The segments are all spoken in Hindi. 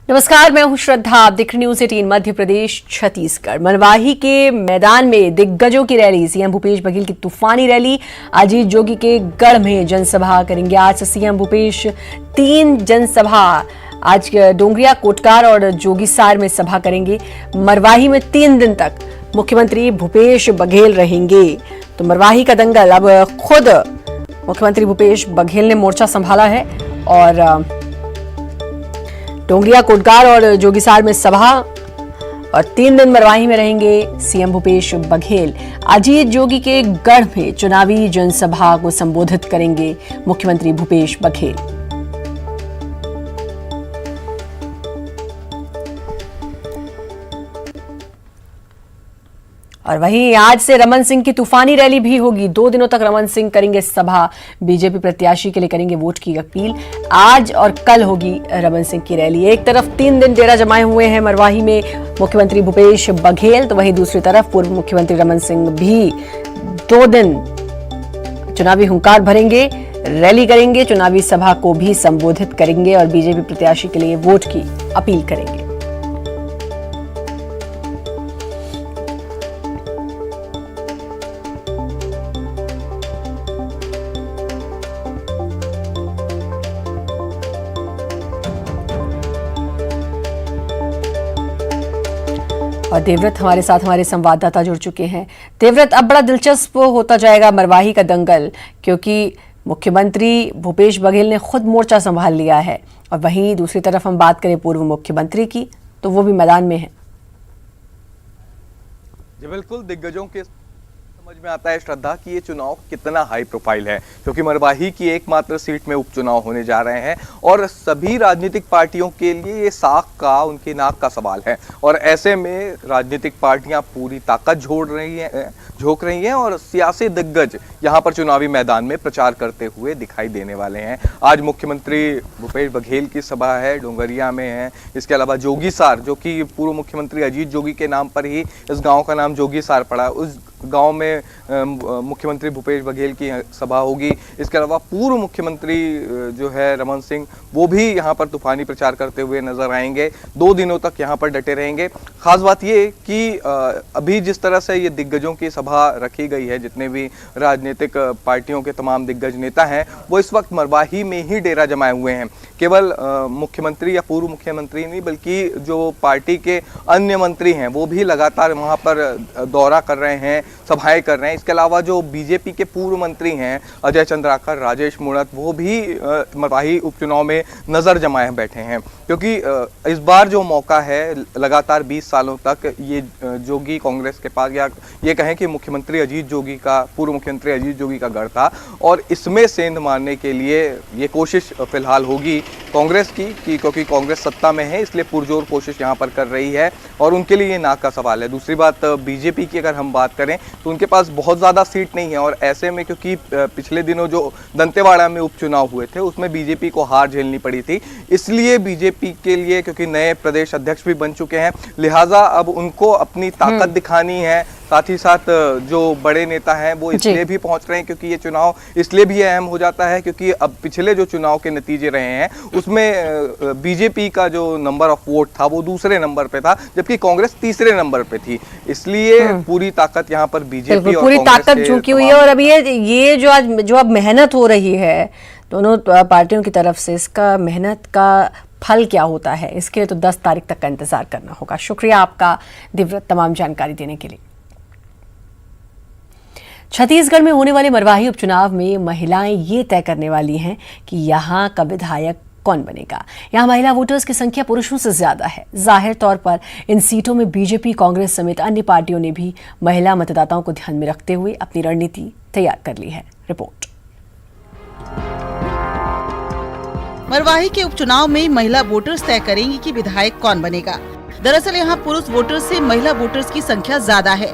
नमस्कार, मैं हूं श्रद्धा। आप देख रहे न्यूज 18 मध्य प्रदेश छत्तीसगढ़। मरवाही के मैदान में दिग्गजों की रैली। सीएम भूपेश बघेल की तूफानी रैली। अजीत जोगी के गढ़ में जनसभा करेंगे। आज से सीएम भूपेश 3 जनसभा आज डोंगरिया, कोटकार और जोगीसार में सभा करेंगे। मरवाही में 3 दिन तक मुख्यमंत्री भूपेश बघेल रहेंगे। तो मरवाही का दंगल, अब खुद मुख्यमंत्री भूपेश बघेल ने मोर्चा संभाला है और डोंगरिया, कोटकार और जोगीसार में सभा और 3 दिन मरवाही में रहेंगे सीएम भूपेश बघेल। अजीत जोगी के गढ़ में चुनावी जनसभा को संबोधित करेंगे मुख्यमंत्री भूपेश बघेल। और वहीं आज से रमन सिंह की तूफानी रैली भी होगी। 2 दिनों तक रमन सिंह करेंगे सभा। बीजेपी प्रत्याशी के लिए करेंगे वोट की अपील। आज और कल होगी रमन सिंह की रैली। एक तरफ 3 दिन डेरा जमाए हुए हैं मरवाही में मुख्यमंत्री भूपेश बघेल, तो वहीं दूसरी तरफ पूर्व मुख्यमंत्री रमन सिंह भी 2 दिन चुनावी हुंकार भरेंगे, रैली करेंगे, चुनावी सभा को भी संबोधित करेंगे और बीजेपी प्रत्याशी के लिए वोट की अपील करेंगे। और देवव्रत हमारे साथ, हमारे संवाददाता जुड़ चुके हैं। देवव्रत, अब बड़ा दिलचस्प होता जाएगा मरवाही का दंगल, क्योंकि मुख्यमंत्री भूपेश बघेल ने खुद मोर्चा संभाल लिया है और वहीं दूसरी तरफ हम बात करें पूर्व मुख्यमंत्री की, तो वो भी मैदान में है। जी बिल्कुल, दिग्गजों के समझ में आता है श्रद्धा कि ये चुनाव कितना हाई प्रोफाइल है, क्योंकि मरवाही की एकमात्र सीट में उपचुनाव होने जा रहे हैं और सभी राजनीतिक पार्टियों के लिए ये साख का, उनकी नाक का सवाल है। और ऐसे में राजनीतिक पार्टियां पूरी ताकत झोंक रही हैं और सियासी दिग्गज यहाँ पर चुनावी मैदान में प्रचार करते हुए दिखाई देने वाले हैं। आज मुख्यमंत्री भूपेश बघेल की सभा है, डोंगरिया में है। इसके अलावा जोगीसार, जो कि पूर्व मुख्यमंत्री अजीत जोगी के नाम पर ही इस गाँव का नाम जोगीसार पड़ा, उस गांव में मुख्यमंत्री भूपेश बघेल की सभा होगी। इसके अलावा पूर्व मुख्यमंत्री जो है रमन सिंह, वो भी यहां पर तूफानी प्रचार करते हुए नजर आएंगे। 2 दिनों तक यहां पर डटे रहेंगे। खास बात ये कि अभी जिस तरह से ये दिग्गजों की सभा रखी गई है, जितने भी राजनीतिक पार्टियों के तमाम दिग्गज नेता हैं, वो इस वक्त मरवाही में ही डेरा जमाए हुए हैं। केवल मुख्यमंत्री या पूर्व मुख्यमंत्री नहीं, बल्कि जो पार्टी के अन्य मंत्री हैं वो भी लगातार वहां पर दौरा कर रहे हैं, सभाएं कर रहे हैं। इसके अलावा जो बीजेपी के पूर्व मंत्री हैं अजय चंद्राकर, राजेश मूणत, वो भी मरवाही उपचुनाव में नजर जमाए बैठे हैं, क्योंकि इस बार जो मौका है, लगातार 20 सालों तक ये जोगी कांग्रेस के पास, या ये कहें कि मुख्यमंत्री अजीत जोगी का, पूर्व मुख्यमंत्री अजीत जोगी का गढ़ था और इसमें सेंध मारने के लिए ये कोशिश फिलहाल होगी कांग्रेस की, क्योंकि कांग्रेस सत्ता में है, इसलिए पुरजोर कोशिश यहाँ पर कर रही है और उनके लिए ये नाक का सवाल है। दूसरी बात, बीजेपी की अगर हम बात करें तो उनके पास बहुत ज़्यादा सीट नहीं है और ऐसे में, क्योंकि पिछले दिनों जो दंतेवाड़ा में उपचुनाव हुए थे उसमें बीजेपी को हार झेलनी पड़ी थी, इसलिए बीजेपी के लिए, क्योंकि नए प्रदेश अध्यक्ष भी बन चुके हैं, लिहाजा अब उनको अपनी ताकत दिखानी है। साथ ही साथ जो बड़े नेता हैं वो इसलिए भी पहुंच रहे हैं, क्योंकि ये चुनाव इसलिए भी अहम हो जाता है क्योंकि अब पिछले जो चुनाव के नतीजे रहे हैं उसमें बीजेपी का जो नंबर ऑफ वोट था वो दूसरे नंबर पे था, जबकि कांग्रेस तीसरे नंबर पे थी। इसलिए पूरी ताकत यहाँ पर बीजेपी और पूरी ताकत झुकी हुई है। और अब ये जो अब मेहनत हो रही है दोनों पार्टियों की तरफ से, इसका मेहनत का फल क्या होता है, इसके लिए तो 10 तारीख तक का इंतजार करना होगा। शुक्रिया आपका देवव्रत, तमाम जानकारी देने के लिए। छत्तीसगढ़ में होने वाले मरवाही उपचुनाव में महिलाएं ये तय करने वाली हैं कि यहां का विधायक कौन बनेगा। यहां महिला वोटर्स की संख्या पुरुषों से ज्यादा है। जाहिर तौर पर इन सीटों में बीजेपी, कांग्रेस समेत अन्य पार्टियों ने भी महिला मतदाताओं को ध्यान में रखते हुए अपनी रणनीति तैयार कर ली है। रिपोर्ट। मरवाही के उपचुनाव में महिला वोटर्स तय करेंगी कि विधायक कौन बनेगा। दरअसल यहाँ पुरुष वोटर्स से महिला वोटर्स की संख्या ज्यादा है।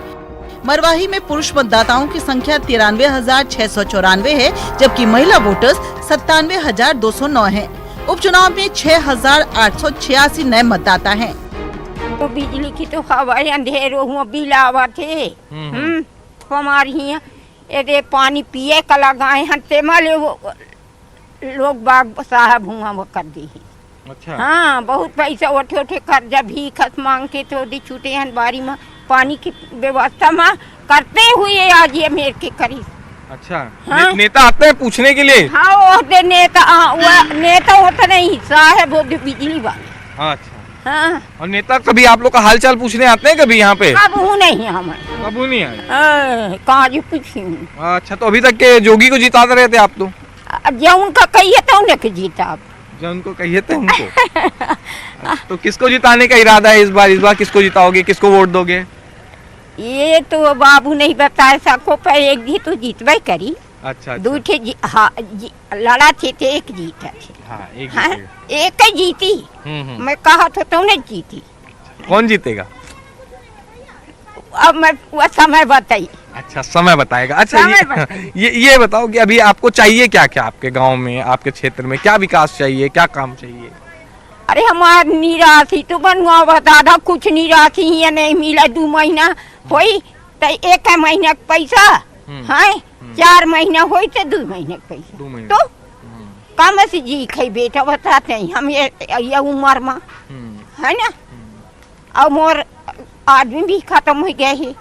मरवाही में पुरुष मतदाताओं की संख्या 93,694 है, जबकि महिला वोटर्स 97,209 हैं। उपचुनाव में 6,886 नए मतदाता हैं। तो बिजली की तो हवाएं अंधेरों हुआ बिलावा थे हमारी ये पानी पिए का लगाए हैं, तेमले लोग बाग साहब हुआ वो कर दी। अच्छा। हाँ, बहुत पैसा उठे उठे कर्जा भी खस मांग के तो दी छूटे हैं बारी में पानी की व्यवस्था में करते हुए आज ये मेरे के करी। अच्छा। हाँ? नेता आते हैं पूछने के लिए? हाँ, वो दे नेता, वो नेता होता नहीं साहब, वो बिजली वाले। अच्छा। हाँ। और नेता कभी आप लोग का हाल चाल पूछने आते हैं कभी यहाँ पे? अब हूँ नहीं हमारे। कब नहीं आए? कहाँ जो पूछी। अच्छा, तो अभी तक के जोगी को जिताते रहते आप तो? जो उनका कहिए तो उन्हें जीता आप। जो उनको कहिए थे उनको। तो किसको जिताने का इरादा है इस बार किसको जिताओगे, किसको वोट दोगे? ये तो बाबू नहीं बताए सको, पर एक जी तो जीतवाई करी। अच्छा। दूठे लड़ा थे एक जीता थे। हाँ, एक ही जीती। मैं कहा तो उन्हें जीती। कौन जीतेगा? अब मैं वो समय बताई। अच्छा, समय बताएगा। अच्छा, समय ये बताओ कि अभी आपको चाहिए क्या क्या आपके गांव में, आपके क्षेत्र में क्या विकास चाहिए, क्या काम चाहिए? अरे हमार निराशी तो बनवा बता दा, कुछ निराशी ही नहीं मिला। 2 महीना होई तो 1 महीना का पैसा है, 4 महीना होई तो 2 महीने का पैसा। 2 महीने तो कम से जी खाई बेटा बताते हैं हम ये उम्र में, है ना। और मोर आदमी भी खत्म हो गया है।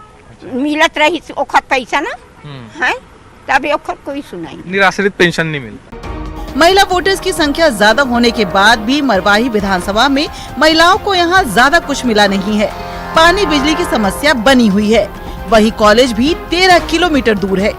मिलत रही ओखत पैसा ना है, तब ओखत कोई सुनाई। निराश्रित पेंशन नहीं मिलता। महिला वोटर्स की संख्या ज्यादा होने के बाद भी मरवाही विधानसभा में महिलाओं को यहाँ ज्यादा कुछ मिला नहीं है। पानी बिजली की समस्या बनी हुई है। वही कॉलेज भी 13 किलोमीटर दूर है।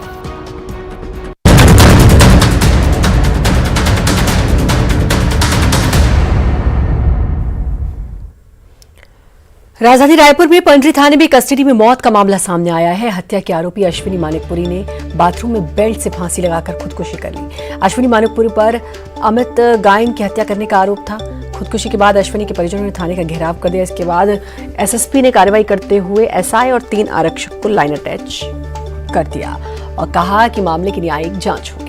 राजधानी रायपुर में पंडरी थाने में कस्टडी में मौत का मामला सामने आया है। हत्या के आरोपी अश्विनी मानिकपुरी ने बाथरूम में बेल्ट से फांसी लगाकर खुदकुशी कर ली। अश्विनी मानिकपुरी पर अमित गायन की हत्या करने का आरोप था। खुदकुशी के बाद अश्विनी के परिजनों ने थाने का घेराव कर दिया। इसके बाद एसएसपी ने कार्रवाई करते हुए एसआई और 3 आरक्षक को लाइन अटैच कर दिया और कहा कि मामले की न्यायिक जांच होगी।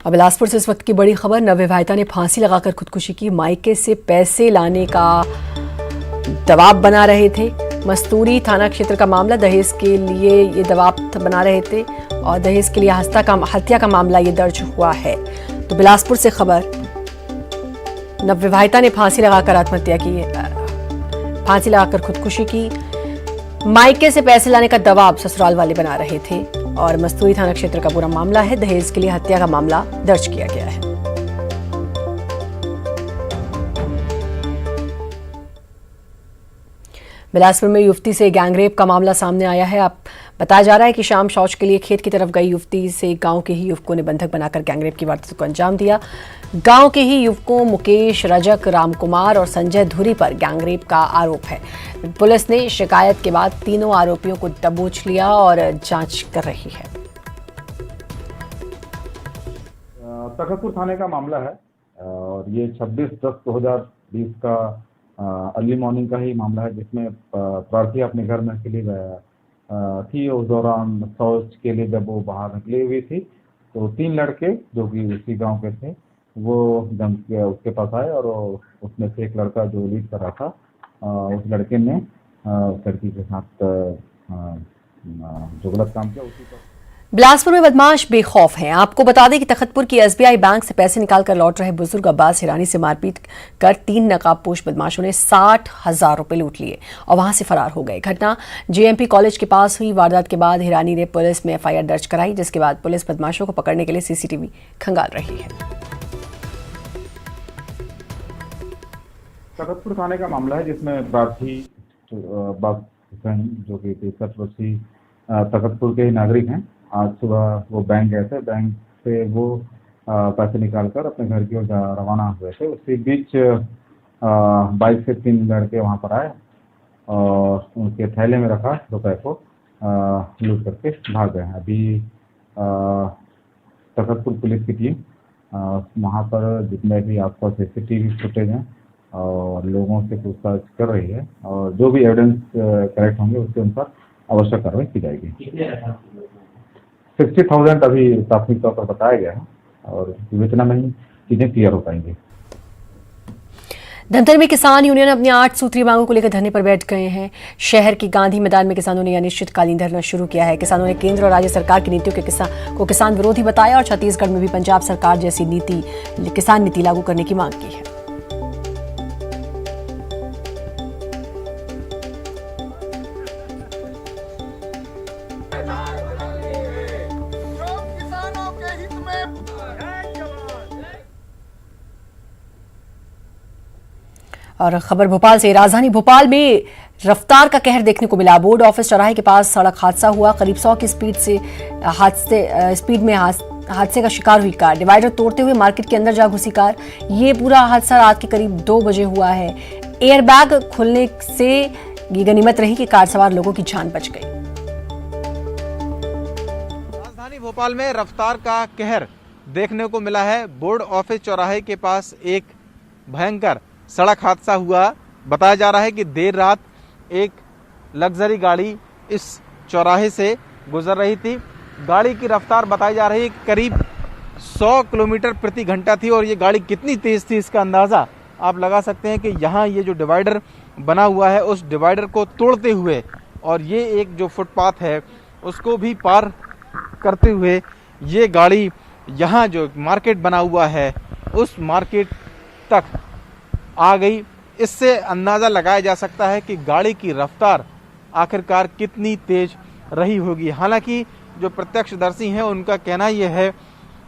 अब बिलासपुर से इस वक्त की बड़ी खबर, नवविवाहिता ने फांसी लगाकर खुदकुशी की। मायके से पैसे लाने का दबाव बना रहे थे। मस्तूरी थाना क्षेत्र का मामला, दहेज के लिए ये दबाव बना रहे थे और दहेज के लिए हत्या का मामला ये दर्ज हुआ है। तो बिलासपुर से खबर, नवविवाहिता ने फांसी लगाकर आत्महत्या की, फांसी लगाकर खुदकुशी की। मायके से पैसे लाने का दबाव ससुराल वाले बना रहे थे और मस्तूरी थाना क्षेत्र का पूरा मामला है। दहेज के लिए हत्या का मामला दर्ज किया गया है। बिलासपुर में युवती से गैंगरेप का मामला सामने आया है। अब बताया जा रहा है कि शाम शौच के लिए खेत की तरफ गई युवती से गांव के ही युवकों ने बंधक बनाकर गैंगरेप की वारदात को अंजाम दिया। गांव के ही युवकों मुकेश, रजक, रामकुमार और संजय धुरी पर गैंगरेप का आरोप है। पुलिस ने शिकायत के बाद तीनों आरोपियों को दबोच लिया और जांच कर रही है। तखतपुर थाने का मामला है और ये 26/10/2020 का अर्ली मॉर्निंग का ही मामला है, जिसमें प्रार्थी अपने घर में अकेली थी। उस दौरान शौच के लिए जब वो बाहर निकली हुई थी तो 3 लड़के जो कि उसी गांव के थे वो जम के उसके पास आए और उसमें से एक लड़का जो लीड कर रहा था, उस लड़के ने लड़की के साथ जो गलत काम किया उसी पर। बिलासपुर में बदमाश बेखौफ हैं। आपको बता दें कि तखतपुर की एसबीआई बैंक से पैसे निकालकर लौट रहे बुजुर्ग अब्बास हिरानी से मारपीट कर 3 नकाबपोश बदमाशों ने 60,000 रुपए लूट लिए और वहां से फरार हो गए। घटना जेएमपी कॉलेज के पास हुई। वारदात के बाद हिरानी ने पुलिस में एफआईआर दर्ज कराई, जिसके बाद पुलिस बदमाशों को पकड़ने के लिए सीसीटीवी खंगाल रही है। तखतपुर थाने का मामला है, जिसमें प्रार्थी जो कि 63 वर्षीय तखतपुर के नागरिक हैं। आज सुबह वो बैंक गए थे, बैंक से वो पैसे निकालकर अपने घर की ओर रवाना हुए थे। उसी बीच बाइक से 3 लड़के वहां पर आए और उनके थैले में रखा रुपए को लूट करके भाग गए। अभी तखतपुर पुलिस की टीम वहां पर जितने भी आसपास सीसीटीवी फुटेज हैं और लोगों से पूछताछ कर रही है और जो भी एविडेंस कलेक्ट होंगे उसके अनुसार आवश्यक कार्रवाई की जाएगी। 60,000 अभी प्राथमिक तौर पर बताया गया है और विवेचना में ही चीजें क्लियर हो पाएंगी। धमतरी में किसान यूनियन अपनी 8 सूत्रीय मांगों को लेकर धरने पर बैठ गए हैं। शहर की गांधी मैदान में किसानों ने अनिश्चितकालीन धरना शुरू किया है। किसानों ने केंद्र और राज्य सरकार की नीतियों को किसान विरोधी बताया और छत्तीसगढ़ में भी पंजाब सरकार जैसी किसान नीति लागू करने की मांग की है। और खबर भोपाल से। राजधानी भोपाल में रफ्तार का कहर देखने को मिला। बोर्ड ऑफिस चौराहे के पास सड़क हादसा हुआ। करीब 100 की स्पीड में हादसे का शिकार हुई कार। डिवाइडर तोड़ते हुए मार्केट के अंदर जा घुसी कार। ये पूरा हादसा रात के करीब 2 बजे हुआ है। एयरबैग खुलने से ये गनीमत रही कि कार सवार लोगों की जान बच गई। राजधानी भोपाल में रफ्तार का कहर देखने को मिला है। बोर्ड ऑफिस चौराहे के पास एक भयंकर सड़क हादसा हुआ। बताया जा रहा है कि देर रात एक लग्जरी गाड़ी इस चौराहे से गुजर रही थी। गाड़ी की रफ्तार बताई जा रही है करीब 100 किलोमीटर प्रति घंटा थी और ये गाड़ी कितनी तेज थी इसका अंदाज़ा आप लगा सकते हैं कि यहाँ ये जो डिवाइडर बना हुआ है उस डिवाइडर को तोड़ते हुए और ये एक जो फुटपाथ है उसको भी पार करते हुए ये गाड़ी यहाँ जो मार्केट बना हुआ है उस मार्केट तक आ गई। इससे अंदाज़ा लगाया जा सकता है कि गाड़ी की रफ्तार आखिरकार कितनी तेज रही होगी। हालांकि जो प्रत्यक्षदर्शी हैं उनका कहना यह है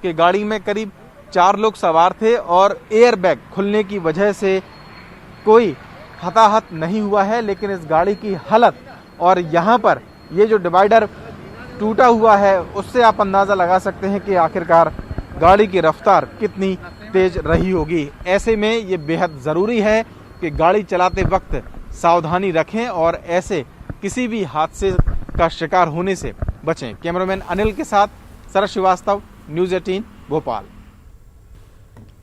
कि गाड़ी में करीब 4 लोग सवार थे और एयरबैग खुलने की वजह से कोई हताहत नहीं हुआ है, लेकिन इस गाड़ी की हालत और यहाँ पर ये जो डिवाइडर टूटा हुआ है उससे आप अंदाज़ा लगा सकते हैं कि आखिरकार गाड़ी की रफ्तार कितनी तेज रही होगी। ऐसे में ये बेहद ज़रूरी है कि गाड़ी चलाते वक्त सावधानी रखें और ऐसे किसी भी हादसे का शिकार होने से बचें। कैमरामैन अनिल के साथ शरद श्रीवास्तव, न्यूज़ 18 भोपाल।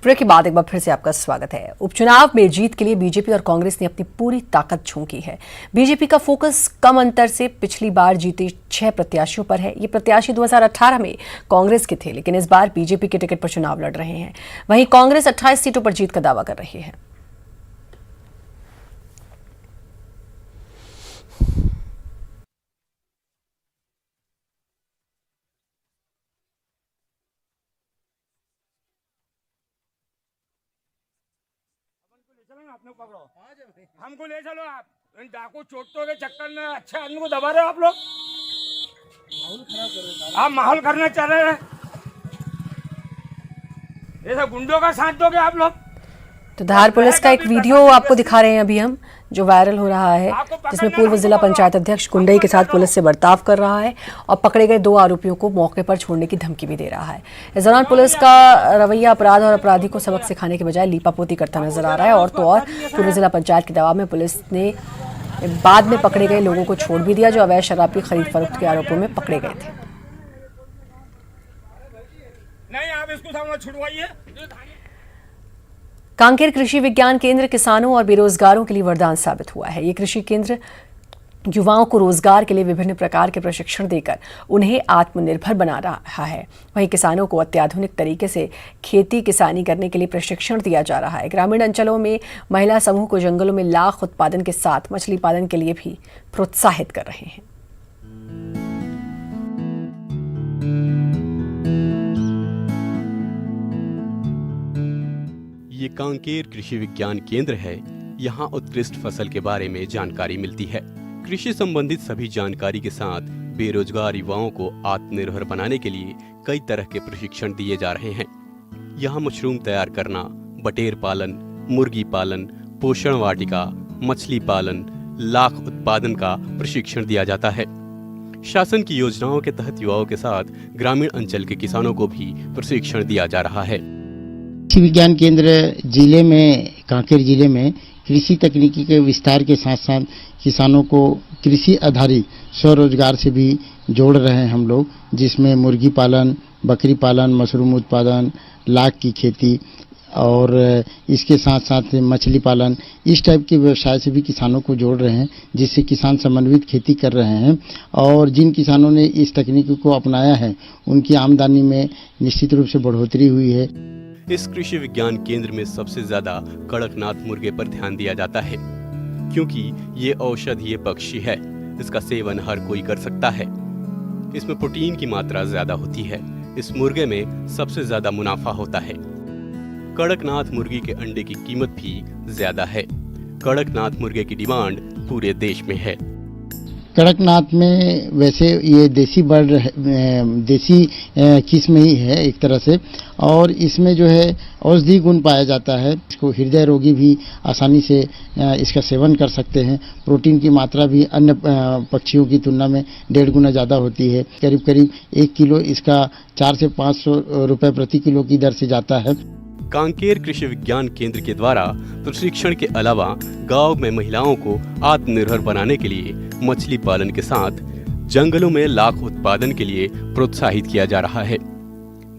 ब्रेक के बाद एक बार फिर से आपका स्वागत है। उपचुनाव में जीत के लिए बीजेपी और कांग्रेस ने अपनी पूरी ताकत झोंकी है। बीजेपी का फोकस कम अंतर से पिछली बार जीते 6 प्रत्याशियों पर है। ये प्रत्याशी 2018 में कांग्रेस के थे, लेकिन इस बार बीजेपी के टिकट पर चुनाव लड़ रहे हैं। वहीं कांग्रेस 28 सीटों पर जीत का दावा कर रही है। हमको ले चलो आप इन डाकू चोटों के चक्कर में अच्छे आदमी को दबा रहे हो आप लोग। आप माहौल करना चाह रहे हैं, ऐसा गुंडों का साथ दोगे आप लोग। तो धार पुलिस का एक वीडियो आपको दिखा रहे हैं अभी हम, जो वायरल हो रहा है, जिसमें पूर्व जिला पंचायत अध्यक्ष गुंडई के साथ पुलिस से बर्ताव कर रहा है और पकड़े गए 2 आरोपियों को मौके पर छोड़ने की धमकी भी दे रहा है। इस दौरान पुलिस का रवैया अपराध और अपराधी को सबक सिखाने के बजाय लीपापोती करता नजर आ रहा है। और तो और पूर्व जिला पंचायत के दबाव में पुलिस ने बाद में पकड़े गए लोगों को छोड़ भी दिया, जो अवैध शराब की खरीद फरोख्त के आरोपों में पकड़े गए थे। नहीं, आप इसको सामने छुड़वाइए। कांकेर कृषि विज्ञान केंद्र किसानों और बेरोजगारों के लिए वरदान साबित हुआ है। ये कृषि केंद्र युवाओं को रोजगार के लिए विभिन्न प्रकार के प्रशिक्षण देकर उन्हें आत्मनिर्भर बना रहा है। वहीं किसानों को अत्याधुनिक तरीके से खेती किसानी करने के लिए प्रशिक्षण दिया जा रहा है। ग्रामीण अंचलों में महिला समूह को जंगलों में लाख उत्पादन के साथ मछली पालन के लिए भी प्रोत्साहित कर रहे हैं। ये कांकेर कृषि विज्ञान केंद्र है। यहाँ उत्कृष्ट फसल के बारे में जानकारी मिलती है। कृषि संबंधित सभी जानकारी के साथ बेरोजगार युवाओं को आत्मनिर्भर बनाने के लिए कई तरह के प्रशिक्षण दिए जा रहे हैं। यहाँ मशरूम तैयार करना, बटेर पालन, मुर्गी पालन, पोषण वाटिका, मछली पालन, लाख उत्पादन का प्रशिक्षण दिया जाता है। शासन की योजनाओं के तहत युवाओं के साथ ग्रामीण अंचल के किसानों को भी प्रशिक्षण दिया जा रहा है। कृषि विज्ञान केंद्र जिले में, कांकेर जिले में कृषि तकनीकी के विस्तार के साथ साथ किसानों को कृषि आधारित स्वरोजगार से भी जोड़ रहे हैं हम लोग, जिसमें मुर्गी पालन, बकरी पालन, मशरूम उत्पादन, लाख की खेती और इसके साथ साथ मछली पालन, इस टाइप के व्यवसाय से भी किसानों को जोड़ रहे हैं, जिससे किसान समन्वित खेती कर रहे हैं। और जिन किसानों ने इस तकनीक को अपनाया है उनकी आमदनी में निश्चित रूप से बढ़ोतरी हुई है। इस कृषि विज्ञान केंद्र में सबसे ज्यादा कड़कनाथ मुर्गे पर ध्यान दिया जाता है, क्योंकि ये औषधीय पक्षी है। इसका सेवन हर कोई कर सकता है। इसमें प्रोटीन की मात्रा ज्यादा होती है। इस मुर्गे में सबसे ज्यादा मुनाफा होता है। कड़कनाथ मुर्गी के अंडे की कीमत भी ज्यादा है। कड़कनाथ मुर्गे की डिमांड पूरे देश में है। कड़कनाथ में वैसे ये देसी बर्ड देसी किस्म ही है एक तरह से, और इसमें जो है औषधि गुण पाया जाता है। इसको हृदय रोगी भी आसानी से इसका सेवन कर सकते हैं। प्रोटीन की मात्रा भी अन्य पक्षियों की तुलना में 1.5 गुना ज़्यादा होती है। करीब करीब 1 किलो इसका 400 से 500 रुपए प्रति किलो की दर से जाता है। कांकेर कृषि विज्ञान केंद्र के द्वारा प्रशिक्षण के अलावा गांव में महिलाओं को आत्मनिर्भर बनाने के लिए मछली पालन के साथ जंगलों में लाख उत्पादन के लिए प्रोत्साहित किया जा रहा है।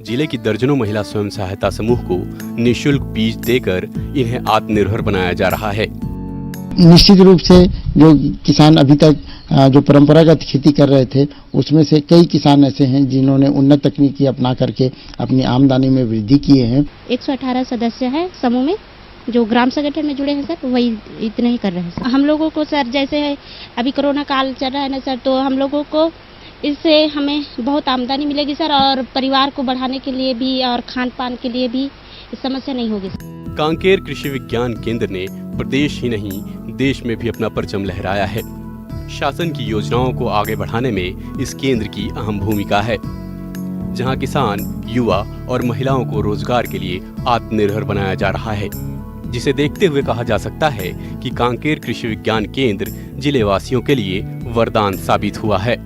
जिले की दर्जनों महिला स्वयं सहायता समूह को निःशुल्क बीज देकर इन्हें आत्मनिर्भर बनाया जा रहा है। निश्चित रूप से जो किसान अभी तक जो परंपरागत खेती कर रहे थे, उसमें से कई किसान ऐसे हैं जिन्होंने उन्नत तकनीकी अपना करके अपनी आमदनी में वृद्धि किए हैं। 118 सदस्य है समूह में, जो ग्राम संगठन में जुड़े हैं सर, वही इतने ही कर रहे हैं सर। हम लोगों को सर जैसे अभी कोरोना काल चल रहा है ना सर, तो हम लोगों को इससे हमें बहुत आमदनी मिलेगी सर, और परिवार को बढ़ाने के लिए भी और खान पान के लिए भी समस्या नहीं होगी। कांकेर कृषि विज्ञान केंद्र ने प्रदेश ही नहीं देश में भी अपना परचम लहराया है। शासन की योजनाओं को आगे बढ़ाने में इस केंद्र की अहम भूमिका है, जहां किसान, युवा और महिलाओं को रोजगार के लिए आत्मनिर्भर बनाया जा रहा है, जिसे देखते हुए कहा जा सकता है कि कांकेर कृषि विज्ञान केंद्र जिले वासियों के लिए वरदान साबित हुआ है।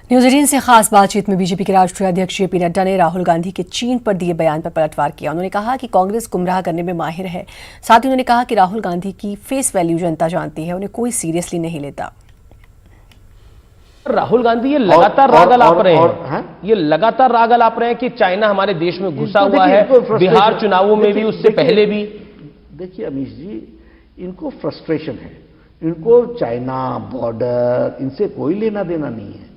न्यूज 18 से खास बातचीत में बीजेपी के राष्ट्रीय अध्यक्ष जेपी नड्डा ने राहुल गांधी के चीन पर दिए बयान पर पलटवार किया। उन्होंने कहा कि कांग्रेस गुमराह करने में माहिर है। साथ ही उन्होंने कहा कि राहुल गांधी की फेस वैल्यू जनता जानती है, उन्हें कोई सीरियसली नहीं लेता। राहुल गांधी ये लगातार राग अलाप रहे हैं, ये लगातार राग अलाप रहे हैं कि चाइना हमारे देश में घुसा हुआ है। बिहार चुनावों में भी, उससे पहले भी। देखिए अमीश जी, इनको फ्रस्ट्रेशन है। इनको चाइना, बॉर्डर, इनसे कोई लेना देना नहीं है।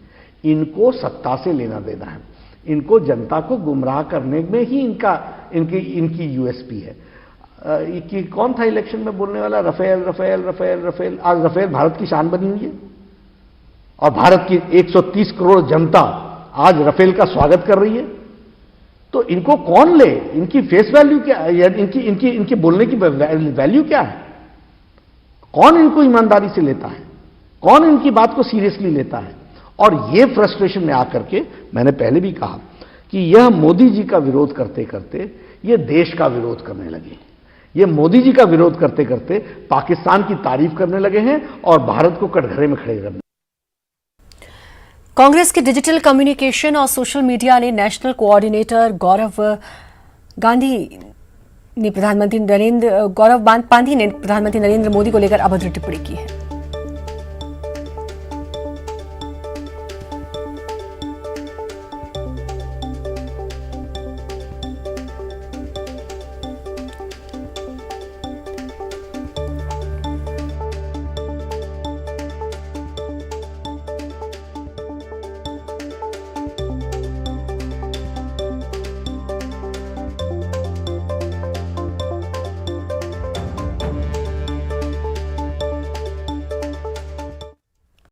इनको सत्ता से लेना देना है। इनको जनता को गुमराह करने में ही इनकी यूएसपी है। कि कौन था इलेक्शन में बोलने वाला, रफेल रफेल रफेल रफेल। आज रफेल भारत की शान बनी हुई है, और भारत की 130 करोड़ जनता आज रफेल का स्वागत कर रही है। तो इनको कौन ले? इनकी फेस वैल्यू क्या है? इनकी बोलने की वैल्यू क्या है? कौन इनको ईमानदारी से लेता है? कौन इनकी बात को सीरियसली लेता है? और ये फ्रस्ट्रेशन में आकर के मैंने पहले भी कहा कि यह मोदी जी का विरोध करते करते ये देश का विरोध करने लगे। ये मोदी जी का विरोध करते करते पाकिस्तान की तारीफ करने लगे हैं और भारत को कटघरे में खड़े करने। कांग्रेस के डिजिटल कम्युनिकेशन और सोशल मीडिया ने नेशनल कोऑर्डिनेटर गौरव पांधी ने प्रधानमंत्री नरेंद्र मोदी को लेकर अभद्र टिप्पणी की है।